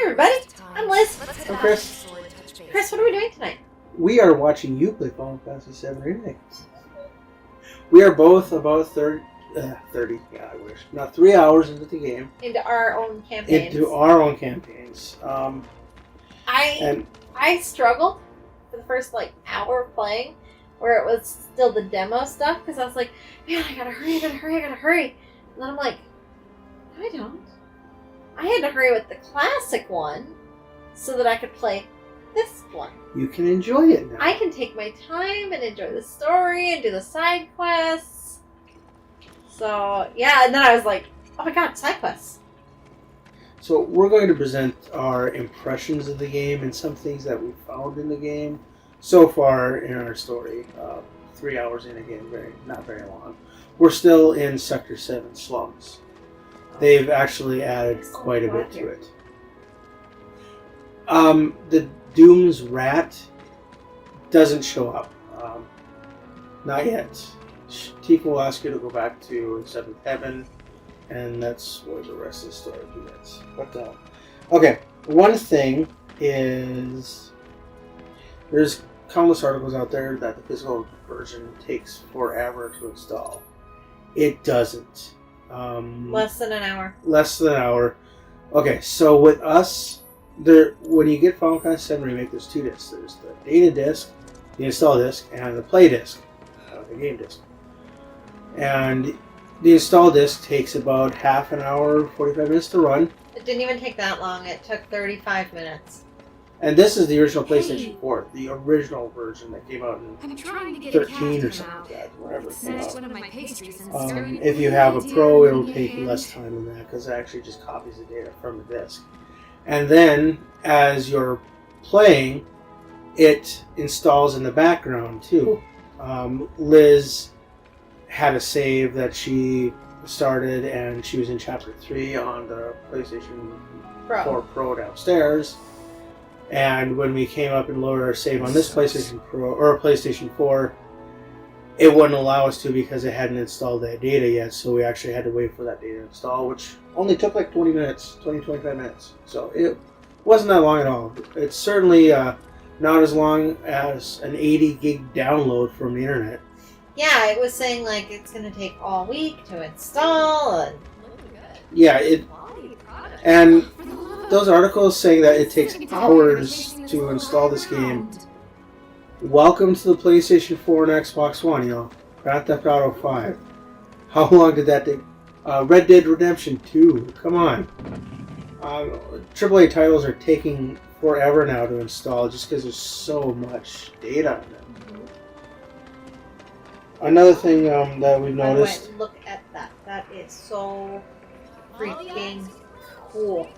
everybody. I'm Liz. I'm Chris. Chris, what are we doing tonight? We are watching you play Final Fantasy VII Remake. We are both about 30, yeah, I wish. Not 3 hours into the game. Into our own campaigns. I struggled for the first hour of playing, where it was still the demo stuff, because I was like, man, I gotta hurry. And then I'm like, no, I don't. I had to hurry with the classic one so that I could play this one. You can enjoy it now. I can take my time and enjoy the story and do the side quests. So, yeah, and then I was like, oh my god, side quests. So we're going to present our impressions of the game and some things that we found in the game so far in our story. 3 hours in again, not very long. We're still in Sector 7 slums. They've actually added quite a bit to it. The Doom's rat doesn't show up. Not yet. Tifa will ask you to go back to 7th Heaven, and that's where the rest of the story begins. But, okay, one thing is there's countless articles out there that the physical version takes forever to install. It doesn't. Less than an hour. Less than an hour. Okay, so with us, when you get Final Fantasy VII Remake, there's two discs. There's the data disc, the install disc, and the play disc, the game disc. And the install disc takes about half an hour, 45 minutes to run. It didn't even take that long. It took 35 minutes. And this is the original PlayStation 4, the original version that came out in 13 or something like that, whatever. If you have a Pro, it'll take less time than that because it actually just copies the data from the disc. And then, as you're playing, it installs in the background too. Liz had a save that she started, and she was in Chapter 3 on the PlayStation 4 Pro downstairs. And when we came up and lowered our save on this PlayStation Pro or PlayStation 4, it wouldn't allow us to because it hadn't installed that data yet. So we actually had to wait for that data to install, which only took like 25 minutes. So it wasn't that long at all. It's certainly not as long as an 80 gig download from the internet. Yeah, it was saying it's going to take all week to install. And those articles saying that it takes hours to install this game. Welcome to the PlayStation 4 and Xbox One, Grand Theft Auto 5. How long did that take? Red Dead Redemption 2. Come on. AAA titles are taking forever now to install just because there's so much data on them. Another thing that we've noticed... By the way, look at that. That is so freaking cool.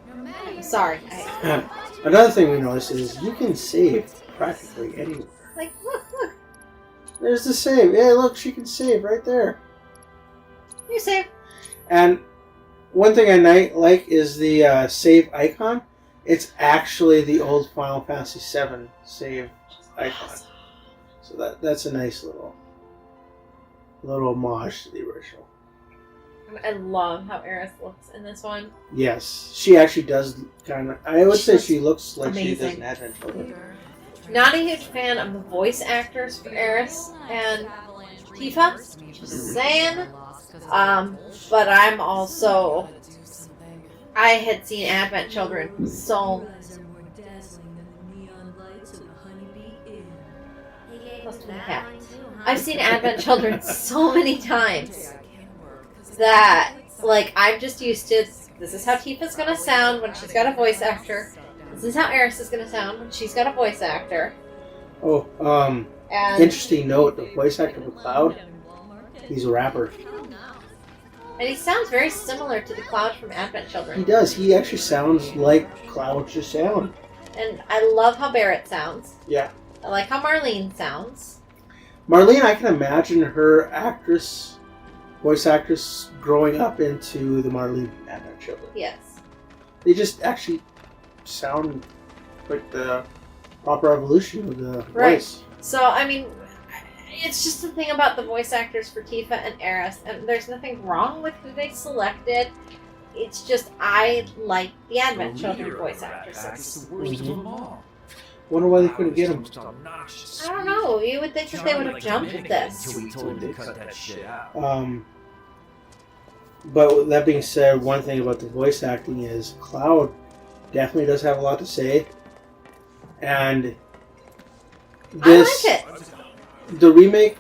I'm sorry. Another thing we noticed is you can save practically anywhere. Look. There's the save. Yeah, look, she can save right there. You save. And one thing I like is the save icon. It's actually the old Final Fantasy VII save icon. So that's a nice little homage to the original. I love how Eris looks in this one. Yes, she actually does kind of... I would say she looks like amazing. She does in Advent Children. Not a huge fan of the voice actors for Eris and Tifa. Just saying. But I'm also... I had seen Advent Children so... I've seen Advent Children so many times that, I'm just used to, this is how Tifa's going to sound when she's got a voice actor. This is how Eris is going to sound when she's got a voice actor. Oh, interesting note, the voice actor for Cloud, he's a rapper. And he sounds very similar to the Cloud from Advent Children. He does. He actually sounds like Cloud should sound. And I love how Barrett sounds. Yeah. I like how Marlene sounds. Marlene, I can imagine her voice actress growing up into the Marlene from Advent Children. Yes. They just actually sound like the proper evolution of the voice. So, I mean, it's just the thing about the voice actors for Tifa and Eris, and there's nothing wrong with who they selected. it's just I like the Advent Children voice actresses. Wonder why they couldn't get him. I don't know. You would think that they would have jumped at this. But with that being said, one thing about the voice acting is Cloud definitely does have a lot to say, and this I like it. the remake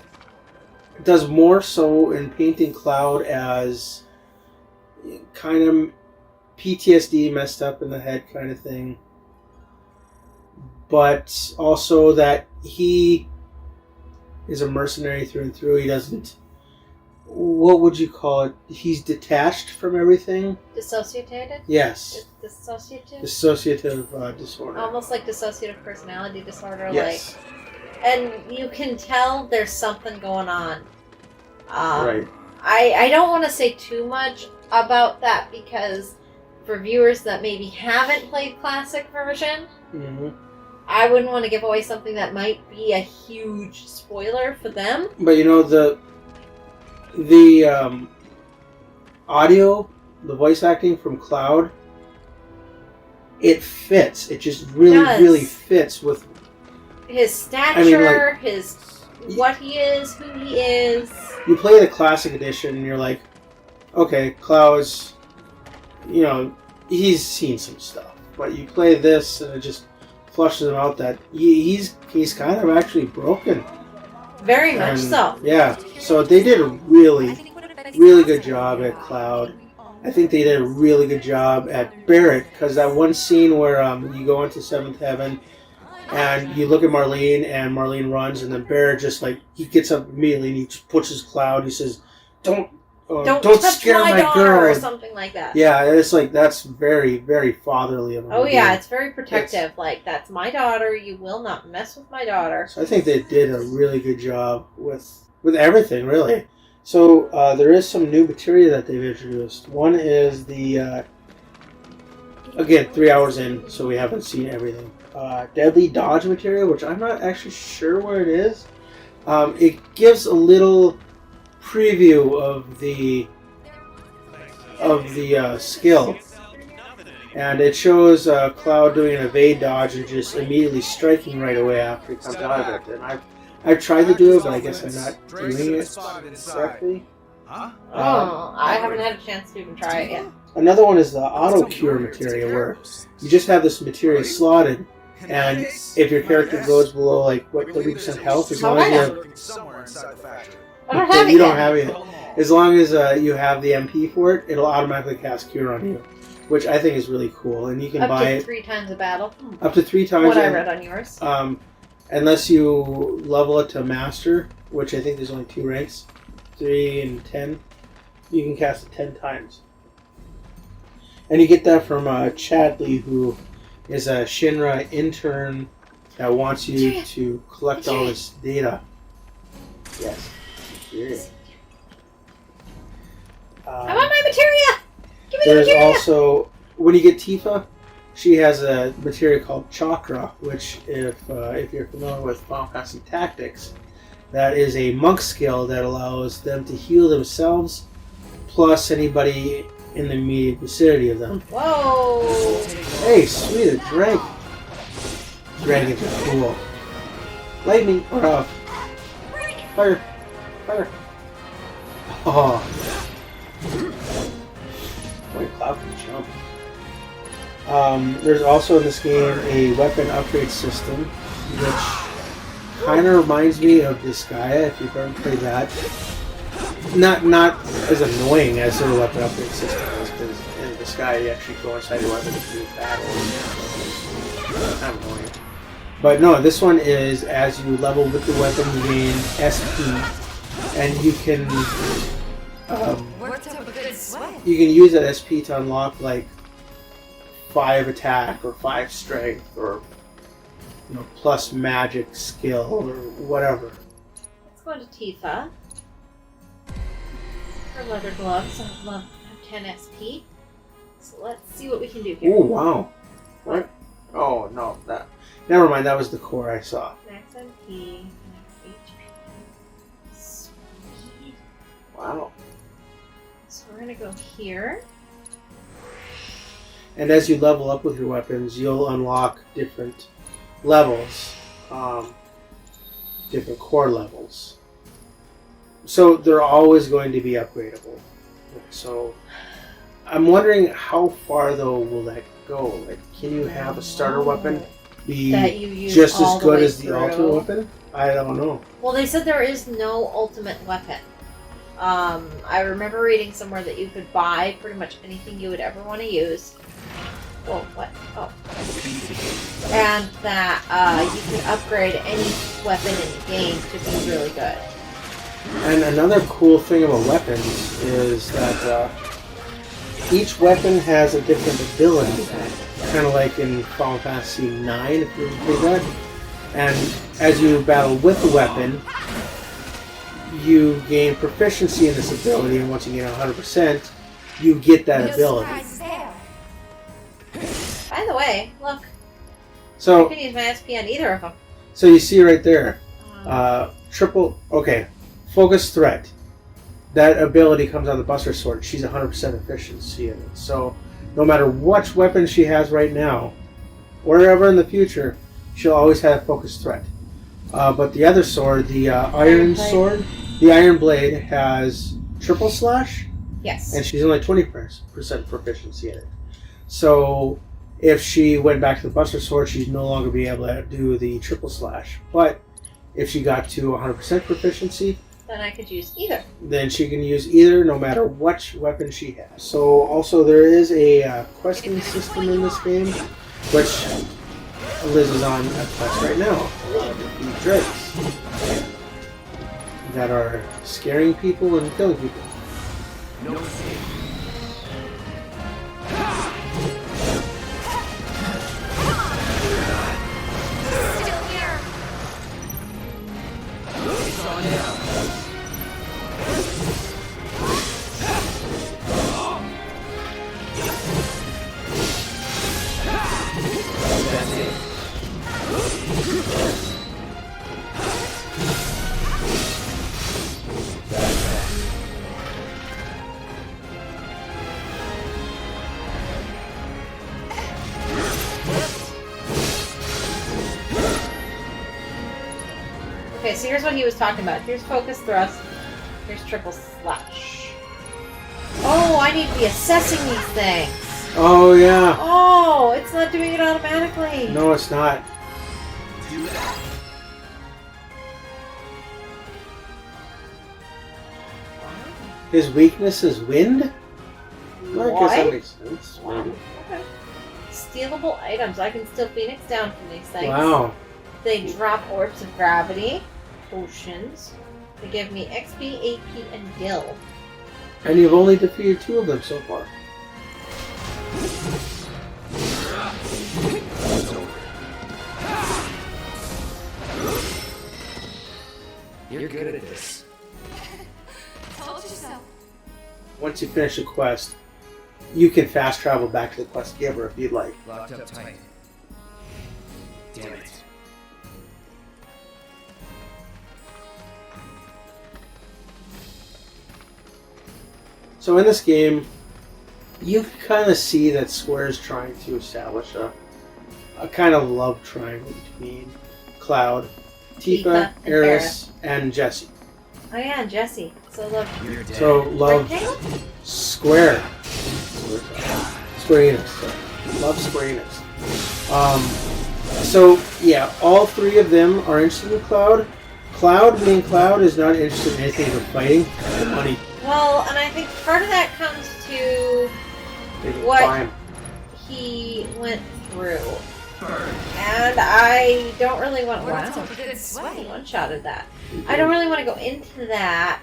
does more so in painting Cloud as kind of PTSD, messed up in the head kind of thing, but also that he is a mercenary through and through. He doesn't. What would you call it? He's detached from everything. Dissociated? Yes. Dissociative? Dissociative disorder. Almost like dissociative personality disorder. Yes. And you can tell there's something going on. Right. I don't want to say too much about that because for viewers that maybe haven't played classic version, I wouldn't want to give away something that might be a huge spoiler for them. But you know, the audio, the voice acting from Cloud, it fits. It just really fits with his stature, what he is, who he is. You play the classic edition and you're like, okay, Cloud's, he's seen some stuff. But you play this and it just flushes him out that he's kind of actually broken. Very much so. Yeah, so they did a really good job at Cloud. I think they did a really good job at Barrett, because that one scene where you go into Seventh Heaven and you look at Marlene and Marlene runs, and then Barrett just he gets up immediately and he pushes Cloud. He says, "Don't scare my girl," or something like that. Yeah, it's that's very, very fatherly of him. Oh yeah, it's very protective. That's my daughter. You will not mess with my daughter. So I think they did a really good job with everything, really. So there is some new material that they've introduced. One is the again 3 hours in, so we haven't seen everything. Deadly dodge material, which I'm not actually sure where it is. It gives a little preview of the skill, and it shows Cloud doing an evade dodge and just immediately striking right away after he comes out of it. And I've tried to do it, but I guess I'm not doing it correctly. I haven't had a chance to even try it yet. Another one is the auto cure material, where you just have this material slotted, and if your character goes below 30% health, as long as you have you don't have it yet. As long as you have the MP for it, it'll automatically cast Cure on you, which I think is really cool. And you can buy it 3 times a battle. Up to 3 times. What I read on yours. Unless you level it to Master, which I think there's only 2 ranks, 3 and 10, you can cast it 10 times. And you get that from Chadley, who is a Shinra intern that wants you to collect all this data. Yes. I want my materia! Give me the There's materia! also, when you get Tifa, she has a material called Chakra, which, if you're familiar with Final Fantasy Tactics, that is a monk skill that allows them to heal themselves, plus anybody in the immediate vicinity of them. Whoa! Hey, sweet, a drink. Dragons are cool. Lightning, or fire. Oh. Boy, Cloud can jump. There's also in this game a weapon upgrade system, which kind of reminds me of Disgaea, if you've ever played that. Not as annoying as their weapon upgrade system is, because in Disgaea you actually go inside your weapon to do battle. Kind of annoying. But no, this one is as you level with the weapon, you gain SP, and you can use that SP to unlock 5 attack or 5 strength or plus magic skill or whatever. Let's go to Tifa. Her leather gloves. I love 10 SP. So let's see what we can do here. Oh wow! What? Oh no, that. Never mind. That was the core I saw. Max MP, max HP. Sweet. Wow. So we're gonna go here. And as you level up with your weapons, you'll unlock different levels, different core levels. So they're always going to be upgradable. So I'm wondering how far though will that go? Like, can you have a starter weapon be that you use just all as good way as the through. ultimate weapon? I don't know. Well, they said there is no ultimate weapon. I remember reading somewhere that you could buy pretty much anything you would ever want to use. Whoa, what? Oh. And that you can upgrade any weapon in the game to be really good. And another cool thing about weapons is that each weapon has a different ability. Kind of like in Final Fantasy IX, if you remember that. And as you battle with the weapon, you gain proficiency in this ability, and once you gain 100%, you get that ability. By the way, look, I So, can use my SP on either of them. so you see right there, focus threat. That ability comes on the Buster Sword. She's 100% efficiency in it. So, no matter which weapon she has right now, wherever in the future, she'll always have focus threat. But the other sword, the Iron Sword, the Iron Blade has triple slash, Yes. and she's only 20% proficiency in it. So if she went back to the Buster Sword, she'd no longer be able to do the triple slash. But if she got to 100% proficiency, Then I could use either. then she can use either no matter which weapon she has. So also there is a questing system in this game, which Liz is on a quest right now. The dreads that are scaring people and killing people. No. Still here. It's on now. That's it. Okay, so here's what he was talking about. Here's focus thrust. Here's triple slash. Oh, I need to be assessing these things. Oh yeah. Oh, it's not doing it automatically. No, it's not. Do that. His weakness is wind? Well, I guess that What? makes sense. Wow. Okay. Stealable items. I can steal Phoenix down from these things. Wow. They drop orbs of gravity, potions. They give me XP, AP, and gil. And you've only defeated 2 of them so far. It's over. You're good at this. Told you so. Once you finish a quest, you can fast travel back to the quest giver if you'd like. Locked up tight. Damn it. So in this game, you can kind of see that Square is trying to establish a kind of love triangle between Cloud, Tifa, and Aeris, and Jessie. Oh yeah, and Jesse. So look. You're dead. So love Rectangle? Square. Square Enix. Sorry. Love Square Enix. So yeah, all 3 of them are interested in Cloud. Cloud, being Cloud, is not interested in anything but fighting and money. Well, and I think part of that comes to They can What? climb. he went through. Burn. And I don't really want We're off wow. to a good sweat. One-shotted that. I don't really want to go into that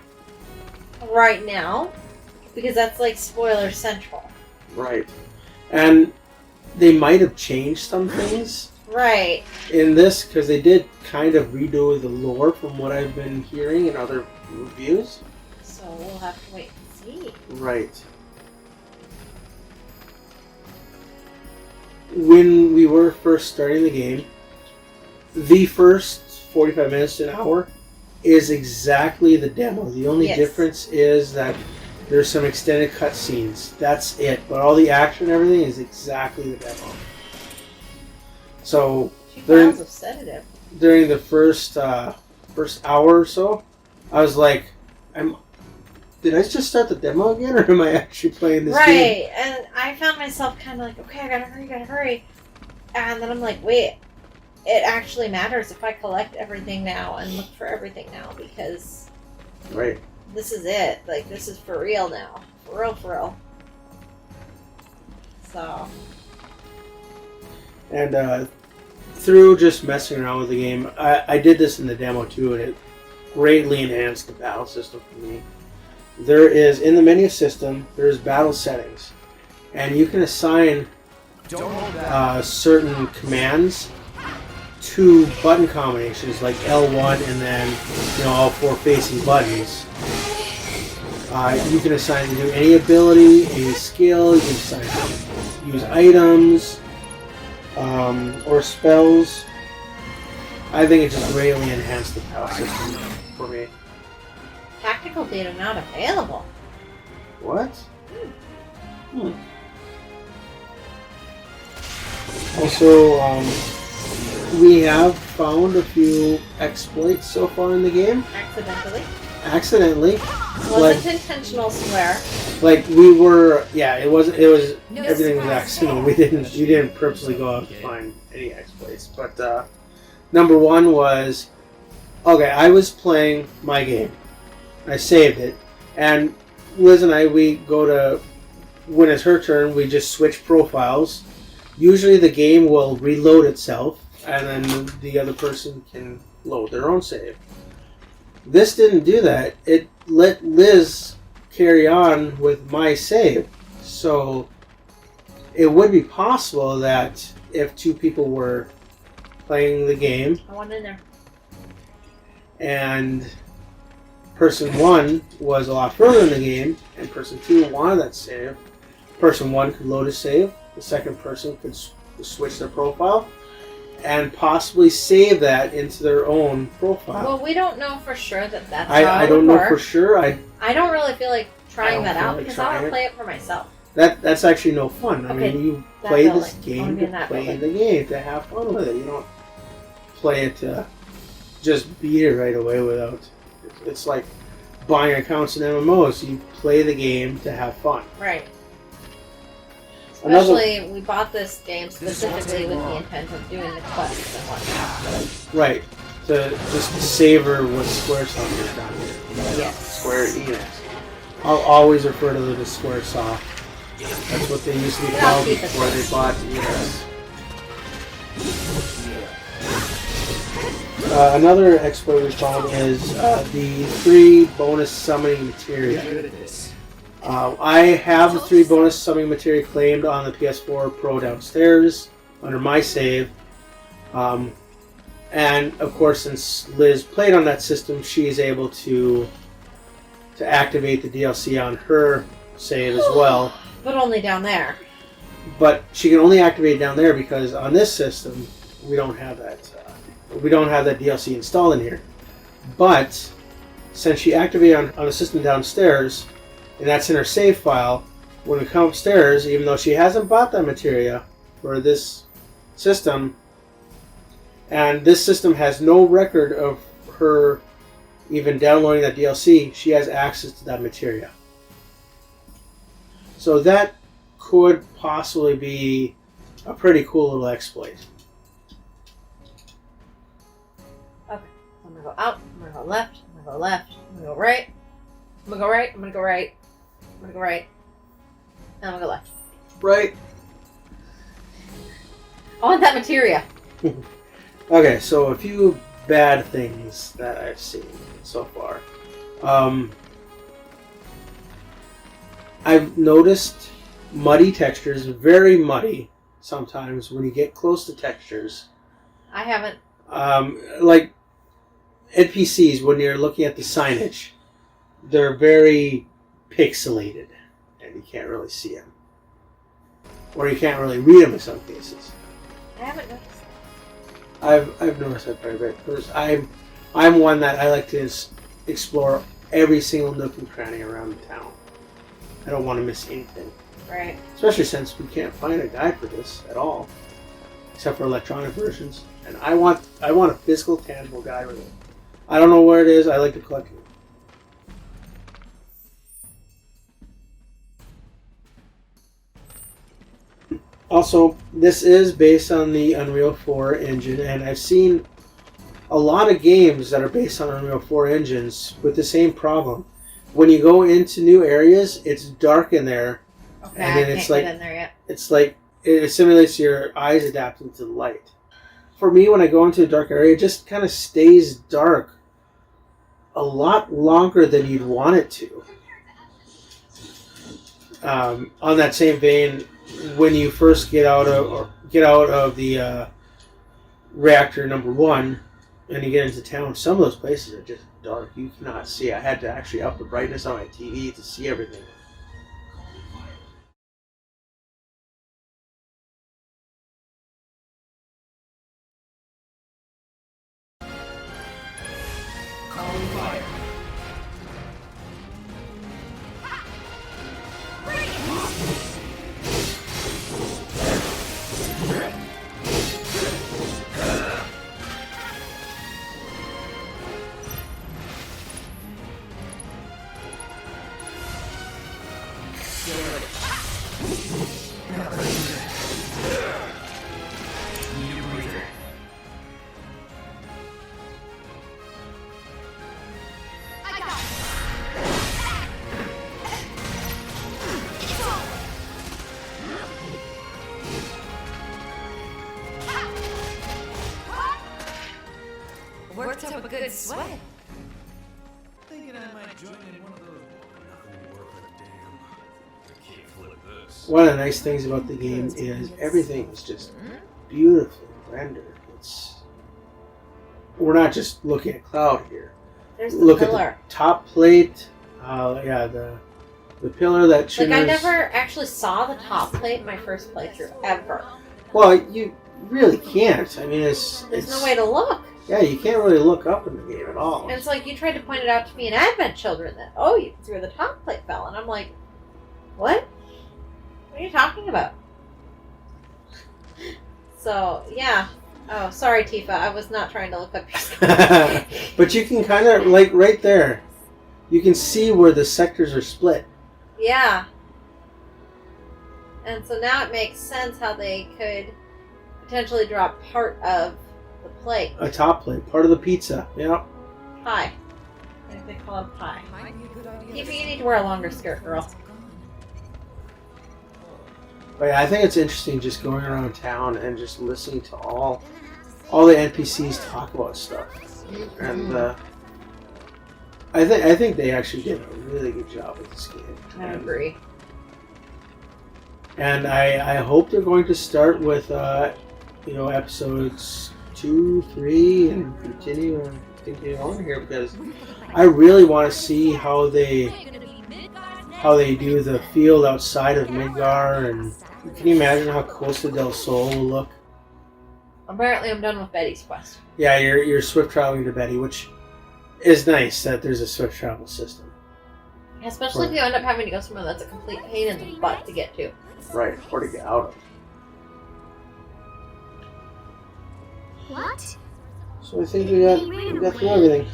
right now because that's like spoiler central. Right. And they might have changed some things Right. in this because they did kind of redo the lore from what I've been hearing in other reviews. So we'll have to wait and see. Right. When we were first starting the game, the first 45 minutes to an hour is exactly the demo. The only Yes. difference is that There's some extended cutscenes. That's it. But all the action and everything is exactly the demo. So 2 during, vials of sedative. during the first hour or so, I was like, did I just start the demo again, or am I actually playing this game? Right, and I found myself kind of like, okay, I gotta hurry. And then I'm like, wait, it actually matters if I collect everything now and look for everything now, because Right. this is it. Like, this is for real now. For real, for real. So, And through just messing around with the game, I did this in the demo too, and it greatly enhanced the battle system for me. There is, in the menu system, there's battle settings, and you can assign certain commands to button combinations like L1 and then all 4 facing buttons. You can assign to do any ability, any skill. You can assign to use items or spells. I think it just greatly enhanced the battle system for me. tactical data not available. What? Also, we have found a few exploits so far in the game. Accidentally. Wasn't intentional, swear. Like we were, yeah, it was No everything was surprise. accidental. We didn't purposely go out to find any exploits. But number one was, okay, I was playing my game. I saved it, and Liz and I, we go to, when it's her turn, we just switch profiles. Usually the game will reload itself, and then the other person can load their own save. This didn't do that. It let Liz carry on with my save. So it would be possible that if 2 people were playing the game I want in there. and person 1 was a lot further in the game and person 2 wanted that save, person 1 could load a save, the second person could switch their profile and possibly save that into their own profile. Well, we don't know for sure that that's how I it don't would know work. for sure. I don't really feel like trying I don't that feel out like because I trying want it. to play it for myself. That's actually no fun. I Okay, mean, you that play building. this I wanna game be to in that play building. the game, to have fun with it. You don't play it to just beat it right away without... It's like buying accounts in MMOs. You play the game to have fun. Right. Another- Especially, we bought this game specifically with the intent of doing the quests and whatnot. Right. To just savor what Squaresoft has done here. Yes. Square Enix. I'll always refer to them as Squaresoft. That's what they used to be I'll called keep it before they bought ES. Another exploit we found is the 3 bonus summoning materia. I have the 3 bonus summoning materia claimed on the PS4 Pro downstairs under my save. And of course, since Liz played on that system, she is able to activate the DLC on her save as well. But only down there. But she can only activate it down there because on this system we don't have that. We don't have that DLC installed in here. But since she activated on the system downstairs, and that's in her save file, when we come upstairs, even though she hasn't bought that materia for this system, and this system has no record of her even downloading that DLC, she has access to that materia. So that could possibly be a pretty cool little exploit. Okay. I'm gonna go out, I'm gonna go left, I'm gonna go left, I'm gonna go right, I'm gonna go right, I'm gonna go right, I'm gonna go right, and I'm gonna go left. Right. I want that materia. Okay, so a few bad things that I've seen so far. I've noticed muddy textures, very muddy sometimes when you get close to textures. I haven't. Like NPCs, when you're looking at the signage, they're very pixelated and you can't really see them. Or you can't really read them in some cases. I haven't noticed. I've noticed that quite a bit because I'm one that I like to explore every single nook and cranny around the town. I don't want to miss anything. Right. Especially since we can't find a guide for this at all, except for electronic versions. And I want a physical, tangible guide with it. I don't know where it is. I like to collect it. Also, this is based on the Unreal 4 engine, and I've seen a lot of games that are based on Unreal 4 engines with the same problem. When you go into new areas, it's dark in there, Okay, and then I it's can't like get in there yet. it's like it simulates your eyes adapting to the light. For me, when I go into a dark area, it just kind of stays dark a lot longer than you'd want it to. On that same vein, when you first get out of the reactor number 1 and you get into town, some of those places are just dark. You cannot see. I had to actually up the brightness on my TV to see everything. Calling fire. Need a breather. I got it. Worked up a good sweat. Thinking I might join in one of those. Nothing worth a damn. I can't flip this. One of the nice things about the game is everything is just beautifully rendered. We're not just looking at cloud here. There's the Look pillar. at the top plate. The pillar that Like, shimmers. I never actually saw the top plate in my first playthrough, ever. Well, you really can't. I mean, There's no way to look. Yeah, you can't really look up in the game at all. And it's like you tried to point it out to me in Advent Children that, oh, you can see where the top plate fell. And I'm like, what? What are you talking about? So, yeah. Oh, sorry, Tifa. I was not trying to look up your screen. But you can kind of, like, right there, you can see where the sectors are split. Yeah. And so now it makes sense how they could potentially drop part of the plate. A top plate, part of the pizza. Yeah. Pie. I think they call it pie. Might be a good idea. Tifa, you need to wear a longer skirt, girl. But yeah, I think it's interesting just going around town and just listening to all the NPCs talk about stuff. And I think they actually did a really good job with this game. I agree. And I hope they're going to start with episodes 2, 3, and continue on here, because I really want to see how they do the field outside of Midgar. And can you imagine how Costa del Sol will look? Apparently, I'm done with Betty's quest. Yeah, you're swift traveling to Betty, which is nice that there's a swift travel system. Especially if you end up having to go somewhere that's a complete pain in the butt to get to. Right, or to get out of. What? So I think we got through everything.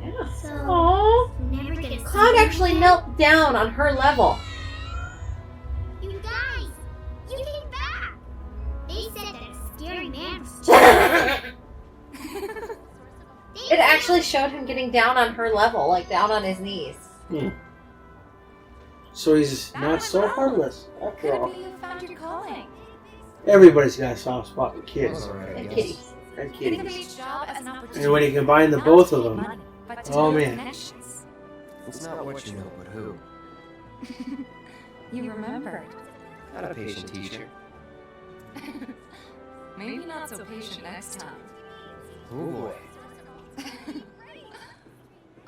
Yeah. So, Aww. never get to Cloud see actually knelt down on her level. You guys, you came back. They said that a scary man was It actually showed him getting down on her level, like down on his knees. So he's not so heartless after Could all. it be you found your calling? Everybody's got a soft spot for kids And kitties. and Think of kitties. each job as an opportunity. And when you combine the not both to of make them, money, but to oh build man. connections. It's not what you know, but who. You remembered. Not a patient teacher. Maybe not so patient next time. Oh boy.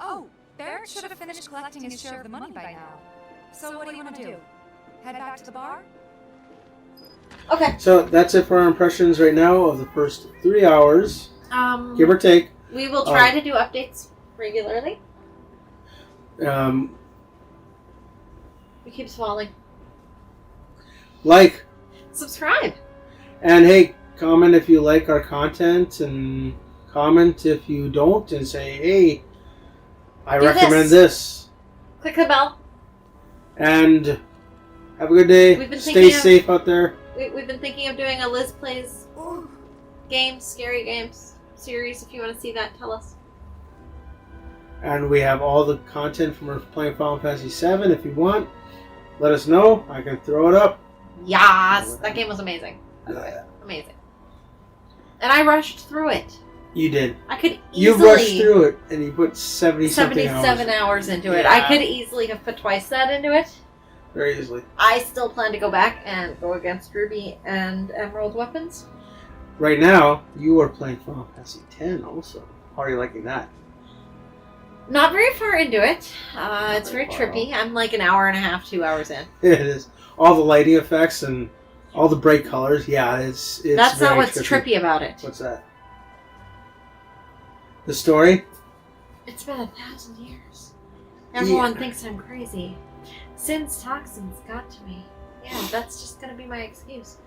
Oh, Barrett should have finished collecting his share of the money by now. So what do you want to do? Head back to the bar? Okay. So that's it for our impressions right now of the first 3 hours, give or take. We will try to do updates regularly. It keeps falling. Like, Subscribe. and hey, comment if you like our content, and comment if you don't, and say, hey, I Do recommend this. Click the bell. And have a good day. We've been Stay thinking of- safe out there. We've been thinking of doing a Liz Plays games, scary games series. If you want to see that, tell us. And we have all the content from our playing Final Fantasy VII. If you want, let us know. I can throw it up. Yas! That game was amazing. By the way. Amazing. And I rushed through it. You did. I could easily... You rushed through it, and you put 77 hours into it. Yeah. I could easily have put twice that into it. Very easily. I still plan to go back and go against Ruby and Emerald weapons. Right now, you are playing Final Fantasy X also. How are you liking that? Not very far into it. It's very very far trippy. I'm like an hour and a half, 2 hours in. It is. All the lighting effects and all the bright colors. Yeah, it's That's not very what's trippy about it. What's that? The story? It's been 1,000 years. Everyone thinks I'm crazy. Sin's toxins got to me. Yeah, that's just gonna be my excuse.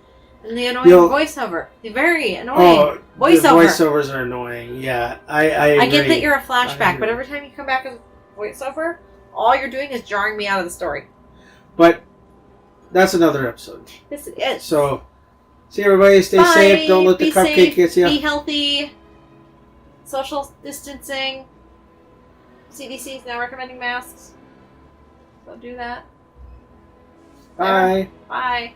And the annoying voiceover. The very annoying voiceover. The voiceovers are annoying. Yeah, I agree. I get that you're a flashback, agree. but every time you come back as a voiceover, all you're doing is jarring me out of the story. But that's another episode. This is. So, see everybody. Stay Bye. safe. Don't let the Be cupcake safe. get you. Be healthy. Social distancing. CDC is now recommending masks. So do that. Bye. Bye.